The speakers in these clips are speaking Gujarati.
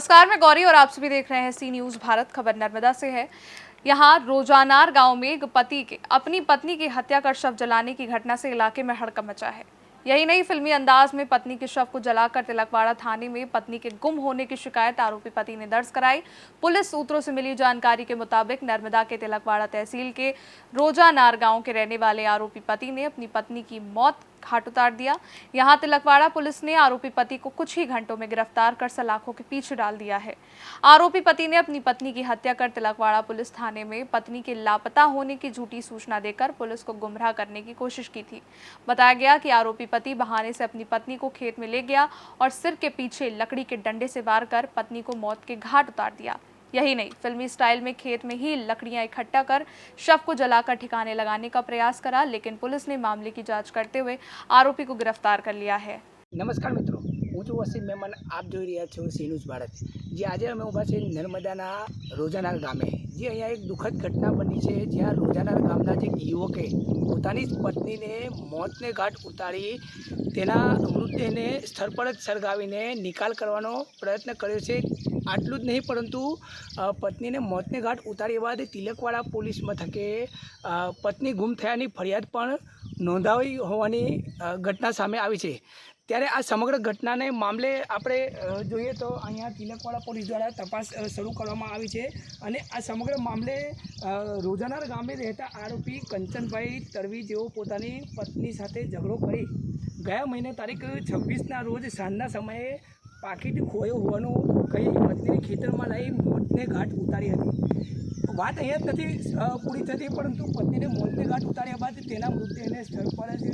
नमस्कार, मैं गौरी और आप सभी देख रहे हैं सी न्यूज़ भारत। खबर नर्मदा से है। यहाँ रोजानार गांव में एक पति के अपनी पत्नी की हत्या कर शव जलाने की घटना से इलाके में हड़कंप मचा है। यही नहीं, फिल्मी अंदाज में पत्नी के शव को जलाकर तिलकवाड़ा थाने में पत्नी के गुम होने की शिकायत आरोपी पति ने दर्ज कराई। पुलिस सूत्रों से मिली जानकारी के मुताबिक नर्मदा के तिलकवाड़ा तहसील के रोजानार गांव के रहने वाले आरोपी पति ने अपनी पत्नी की मौत घाट उतार दिया। यहां तिलकवाड़ा पुलिस ने आरोपी पति को कुछ ही घंटों में गिरफ्तार कर सलाखों के पीछे डाल दिया है। आरोपी पति ने अपनी पत्नी की हत्या कर तिलकवाड़ा पुलिस थाने में पत्नी के लापता होने की झूठी सूचना देकर पुलिस को गुमराह करने की कोशिश की थी। बताया गया कि आरोपी पति बहाने से अपनी पत्नी को खेत में ले गया और सिर के पीछे लकड़ी के डंडे से वार कर पत्नी को मौत के घाट उतार दिया। यही नहीं, फिल्मी स्टाइल में खेत में ही लकड़ियां इकट्ठा कर शव को जलाकर ठिकाने लगाने का प्रयास करा, लेकिन पुलिस ने मामले की जांच करते हुए आरोपी को गिरफ्तार कर लिया है। नमस्कार मित्रों, हूँ छुं वसीम मेमन। आप જોઈ રહ્યા છો સી ન્યૂઝ ભારત। જે આજે અમે ઊભા છે નર્મદાના રોજાનાર ગામે। જે અહીંયા એક દુઃખદ ઘટના બની છે, જ્યાં રોજાનાર ગામના જે યુવકે પોતાની પત્નીને મોતને ઘાટ ઉતારી તેના મૃતદેહને સ્થળ પર જ સળગાવીને નિકાલ કરવાનો પ્રયત્ન કર્યો છે। આટલું જ નહીં, પરંતુ પત્નીને મોતને ઘાટ ઉતાર્યા બાદ તિલકવાડા પોલીસ મથકે પત્ની ગુમ થયાની ફરિયાદ પણ નોંધાવી હોવાની ઘટના સામે આવી છે। ત્યારે આ સમગ્ર ઘટનાને મામલે આપણે જોઈએ તો અહીંયા તિલકવાડા પોલીસ દ્વારા તપાસ શરૂ કરવામાં આવી છે અને આ સમગ્ર મામલે રોજાનાર ગામે રહેતા આરોપી કંચનભાઈ તરવી જેઓ પોતાની પત્ની સાથે ઝઘડો કરી ગયા મહિને તારીખ 26ના રોજ સાંજના સમયે પાકીટ ખોયો હોવાનું કહી પત્નીને ખેતરમાં લાવી મોતને ઘાટ ઉતારી હતી। વાત અહીંયા જ નથી પૂરી થતી, પરંતુ પત્નીને મોતને ઘાટ ઉતાર્યા બાદ તેના મૃતદેહને સ્થળ પર જ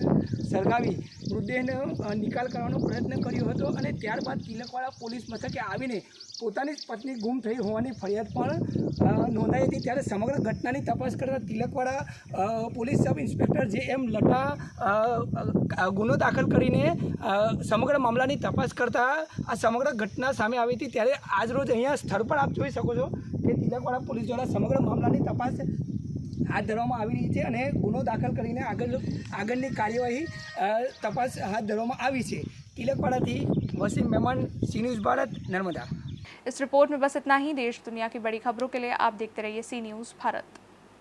સળગાવી મૃતદેહનો નિકાલ કરવાનો પ્રયત્ન કર્યો હતો અને ત્યારબાદ તિલકવાડા પોલીસ મથકે આવીને પોતાની જ પત્ની ગુમ થઈ હોવાની ફરિયાદ પણ નોંધાઈ હતી। ત્યારે સમગ્ર ઘટનાની તપાસ કરતા Tilakwada police sub inspector JM લટા ગુનો દાખલ કરીને સમગ્ર મામલાની તપાસ કરતા આ સમગ્ર ઘટના સામે આવી હતી। ત્યારે આજરોજ અહીંયા સ્થળ પર આપ જોઈ શકો છો કે તિલકવાડા પોલીસ દ્વારા સમગ્ર મામલાની તપાસ હાથ ધરવામાં આવી રહી છે અને ગુનો દાખલ કરીને આગળની કાર્યવાહી તપાસ હાથ ધરવામાં આવી છે। तिलकवाड़ा वसीम मेमन, सी न्यूज़ भारत, नर्मदा। इस रिपोर्ट में बस इतना ही। देश दुनिया की बड़ी खबरों के लिए आप देखते रहिए सी न्यूज़ भारत।